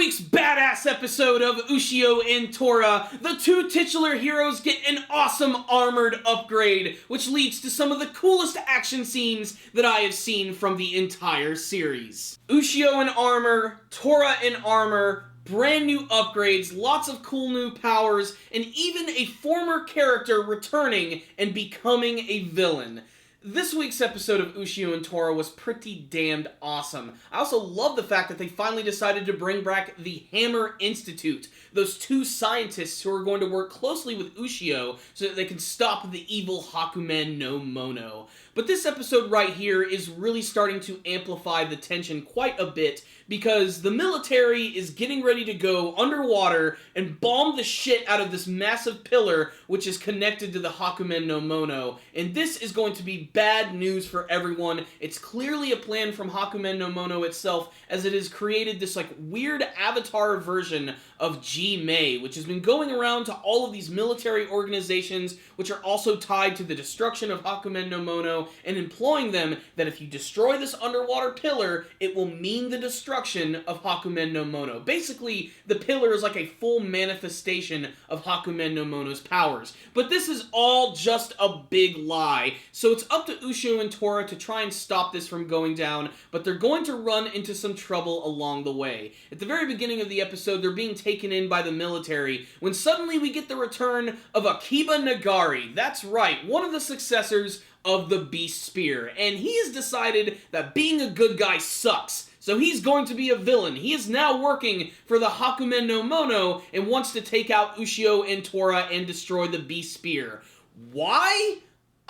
week's badass episode of Ushio and Tora, the two titular heroes get an awesome armored upgrade, which leads to some of the coolest action scenes that I have seen from the entire series. Ushio in armor, Tora in armor, brand new upgrades, lots of cool new powers, and even a former character returning and becoming a villain. This week's episode of Ushio and Tora was pretty damned awesome. I also love the fact that they finally decided to bring back the Hammer Institute, those two scientists who are going to work closely with Ushio so that they can stop the evil Hakumen no Mono. But this episode right here is really starting to amplify the tension quite a bit because the military is getting ready to go underwater and bomb the shit out of this massive pillar which is connected to the Hakumen no Mono. And this is going to be bad news for everyone. It's clearly a plan from Hakumen no Mono itself, as it has created this weird avatar version of G-Mei, which has been going around to all of these military organizations which are also tied to the destruction of Hakumen no Mono, and imploring them that if you destroy this underwater pillar, it will mean the destruction of Hakumen no Mono. Basically, the pillar is like a full manifestation of Hakumen no Mono's powers. But this is all just a big lie, so it's up to Ushio and Tora to try and stop this from going down, but they're going to run into some trouble along the way. At the very beginning of the episode, they're being taken in by the military, when suddenly we get the return of Akiba Nagari. That's right, one of the successors of the Beast Spear, and he has decided that being a good guy sucks. So he's going to be a villain. He is now working for the Hakumen no Mono and wants to take out Ushio and Tora and destroy the Beast Spear. Why?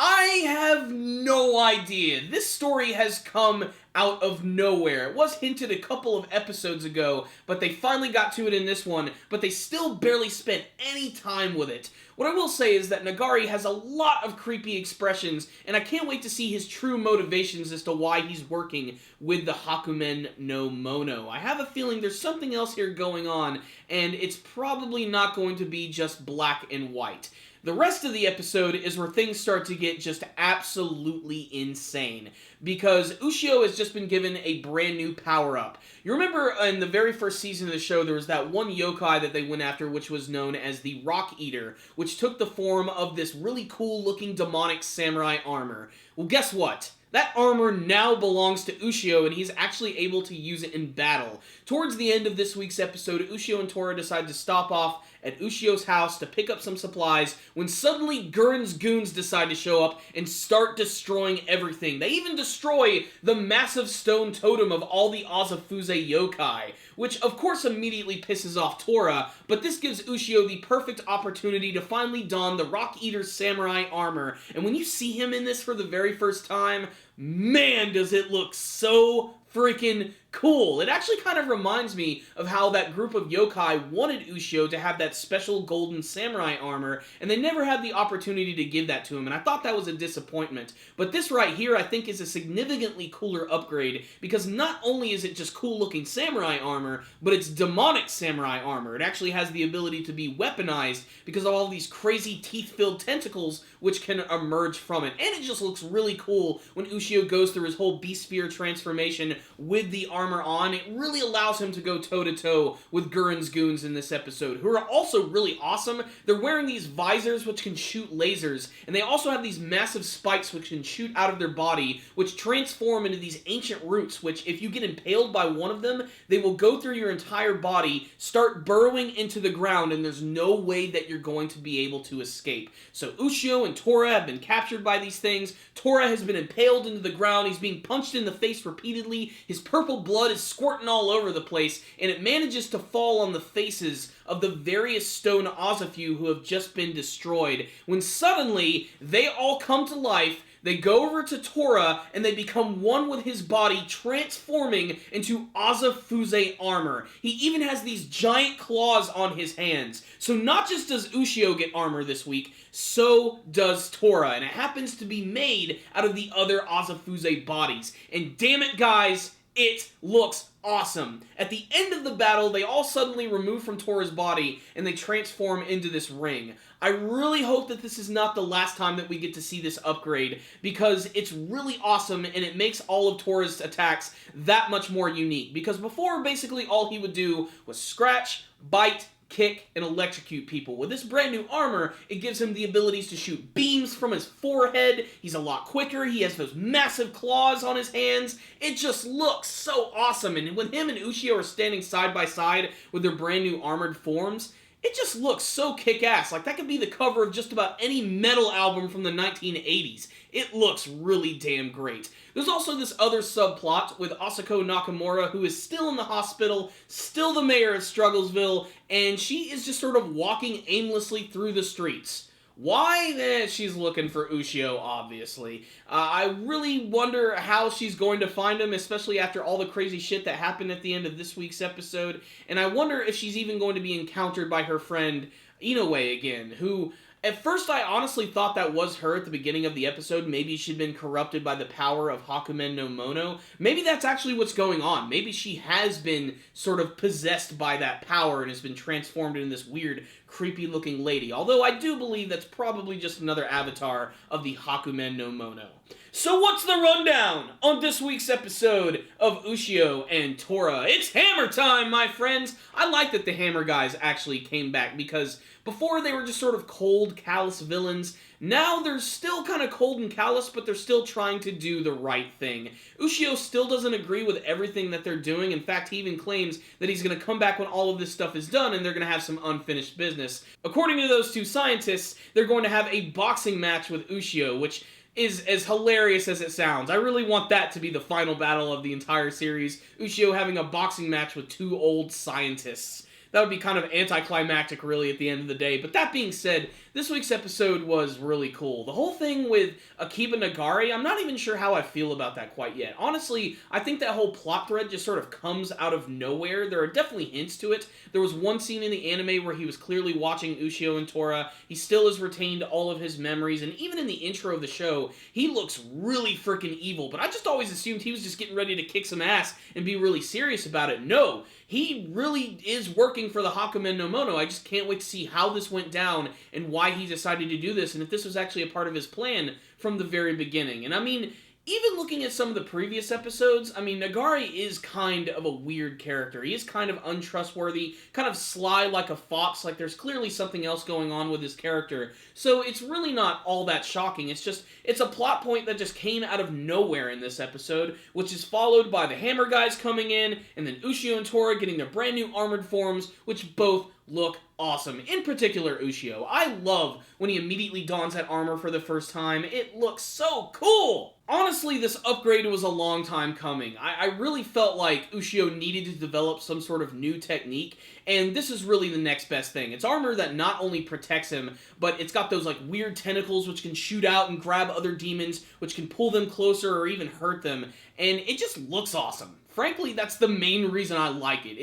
I have no idea. This story has come out of nowhere. It was hinted a couple of episodes ago, but they finally got to it in this one, but they still barely spent any time with it. What I will say is that Nagari has a lot of creepy expressions, and I can't wait to see his true motivations as to why he's working with the Hakumen no Mono. I have a feeling there's something else here going on, and it's probably not going to be just black and white. The rest of the episode is where things start to get just absolutely insane, because Ushio has just been given a brand new power-up. You remember in the very first season of the show, there was that one yokai that they went after, which was known as the Rock Eater, which took the form of this really cool-looking demonic samurai armor. Well, guess what? That armor now belongs to Ushio, and he's actually able to use it in battle. Towards the end of this week's episode, Ushio and Tora decide to stop off at Ushio's house to pick up some supplies, when suddenly Gurren's goons decide to show up and start destroying everything. They even destroy the massive stone totem of all the Asif Uzi yokai, which of course immediately pisses off Tora, but this gives Ushio the perfect opportunity to finally don the Rock Eater's samurai armor, and when you see him in this for the very first time, man, does it look so freaking cool. It actually kind of reminds me of how that group of yokai wanted Ushio to have that special golden samurai armor, and they never had the opportunity to give that to him, and I thought that was a disappointment. But this right here, I think, is a significantly cooler upgrade, because not only is it just cool-looking samurai armor, but it's demonic samurai armor. It actually has the ability to be weaponized because of all these crazy teeth-filled tentacles which can emerge from it, and it just looks really cool when Ushio goes through his whole Beast Spear transformation with the armor on. It really allows him to go toe-to-toe with Gurren's goons in this episode, who are also really awesome. They're wearing these visors which can shoot lasers, and they also have these massive spikes which can shoot out of their body, which transform into these ancient roots, which if you get impaled by one of them, they will go through your entire body, start burrowing into the ground, and there's no way that you're going to be able to escape. So Ushio and Tora have been captured by these things. Tora has been impaled into the ground. He's being punched in the face repeatedly. His purple blood is squirting all over the place, and it manages to fall on the faces of the various stone Azafu who have just been destroyed, when suddenly they all come to life. They go over to Tora, and they become one with his body, transforming into Asif Uzi armor. He even has these giant claws on his hands. So not just does Ushio get armor this week, so does Tora, and it happens to be made out of the other Asif Uzi bodies. And damn it, guys, it looks awesome. At the end of the battle, they all suddenly remove from Tora's body, and they transform into this ring. I really hope that this is not the last time that we get to see this upgrade, because it's really awesome and it makes all of Tora's attacks that much more unique. Because before, basically all he would do was scratch, bite, kick, and electrocute people. With this brand new armor, it gives him the abilities to shoot beams from his forehead. He's a lot quicker. He has those massive claws on his hands. It just looks so awesome. And when him and Ushio are standing side by side with their brand new armored forms, it just looks so kick-ass. Like, that could be the cover of just about any metal album from the 1980s. It looks really damn great. There's also this other subplot with Asako Nakamura, who is still in the hospital, still the mayor of Strugglesville, and she is just sort of walking aimlessly through the streets. Why? She's looking for Ushio, obviously. I really wonder how she's going to find him, especially after all the crazy shit that happened at the end of this week's episode. And I wonder if she's even going to be encountered by her friend Inoue again, who... At first, I honestly thought that was her at the beginning of the episode. Maybe she'd been corrupted by the power of Hakumen no Mono. Maybe that's actually what's going on. Maybe she has been sort of possessed by that power and has been transformed into this weird, creepy-looking lady. Although I do believe that's probably just another avatar of the Hakumen no Mono. So what's the rundown on this week's episode of Ushio and Tora? It's hammer time, my friends! I like that the Hammer guys actually came back, because before they were just sort of cold, callous villains. Now they're still kind of cold and callous, but they're still trying to do the right thing. Ushio still doesn't agree with everything that they're doing. In fact, he even claims that he's going to come back when all of this stuff is done and they're going to have some unfinished business. According to those two scientists, they're going to have a boxing match with Ushio, which is as hilarious as it sounds. I really want that to be the final battle of the entire series. Ushio having a boxing match with two old scientists. That would be kind of anticlimactic, really, at the end of the day. But that being said, this week's episode was really cool. The whole thing with Akiba Nagari, I'm not even sure how I feel about that quite yet. Honestly, I think that whole plot thread just sort of comes out of nowhere. There are definitely hints to it. There was one scene in the anime where he was clearly watching Ushio and Tora. He still has retained all of his memories, and even in the intro of the show, he looks really freaking evil. But I just always assumed he was just getting ready to kick some ass and be really serious about it. No, he really is working for the Hakumen no Mono. I just can't wait to see how this went down and why he decided to do this, and if this was actually a part of his plan from the very beginning. And I mean, even looking at some of the previous episodes, I mean, Nagari is kind of a weird character. He is kind of untrustworthy, kind of sly like a fox, like there's clearly something else going on with his character. So it's really not all that shocking. It's a plot point that just came out of nowhere in this episode, which is followed by the Hammer guys coming in, and then Ushio and Tora getting their brand new armored forms, which both look awesome. In particular, Ushio. I love when he immediately dons that armor for the first time. It looks so cool! Honestly, this upgrade was a long time coming. I really felt like Ushio needed to develop some sort of new technique, and this is really the next best thing. It's armor that not only protects him, but it's got those like weird tentacles which can shoot out and grab other demons, which can pull them closer or even hurt them, and it just looks awesome. Frankly, that's the main reason I like it.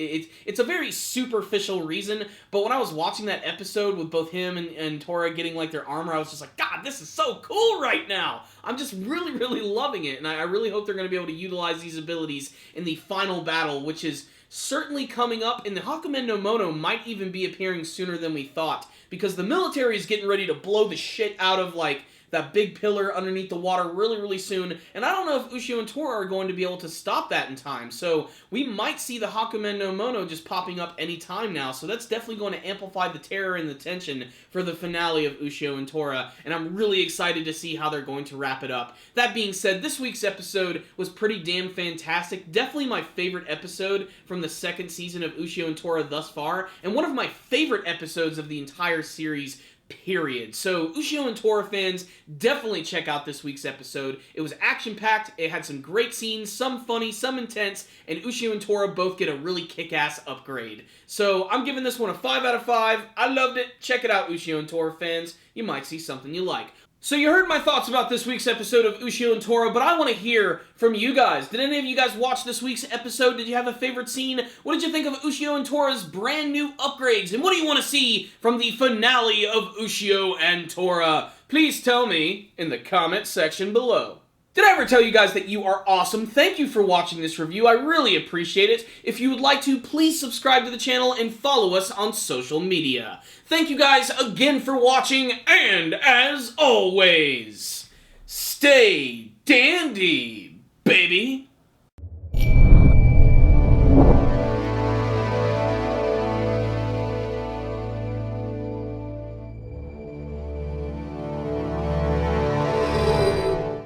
It's a very superficial reason, but when I was watching that episode with both him and Tora getting like their armor, I was just like, God, this is so cool right now! I'm just really, really loving it, and I really hope they're going to be able to utilize these abilities in the final battle, which is certainly coming up, and the Hakumen no Mono might even be appearing sooner than we thought, because the military is getting ready to blow the shit out of, like, that big pillar underneath the water really, really soon, and I don't know if Ushio and Tora are going to be able to stop that in time, so we might see the Hakumen no Mono just popping up any time now, so that's definitely going to amplify the terror and the tension for the finale of Ushio and Tora, and I'm really excited to see how they're going to wrap it up. That being said, this week's episode was pretty damn fantastic, definitely my favorite episode from the second season of Ushio and Tora thus far, and one of my favorite episodes of the entire series, period. So, Ushio and Tora fans, definitely check out this week's episode. It was action-packed, it had some great scenes, some funny, some intense, and Ushio and Tora both get a really kick-ass upgrade. So, I'm giving this one a 5 out of 5. I loved it. Check it out, Ushio and Tora fans. You might see something you like. So you heard my thoughts about this week's episode of Ushio and Tora, but I want to hear from you guys. Did any of you guys watch this week's episode? Did you have a favorite scene? What did you think of Ushio and Tora's brand new upgrades? And what do you want to see from the finale of Ushio and Tora? Please tell me in the comment section below. Did I ever tell you guys that you are awesome? Thank you for watching this review. I really appreciate it. If you would like to, please subscribe to the channel and follow us on social media. Thank you guys again for watching, and as always, stay dandy, baby!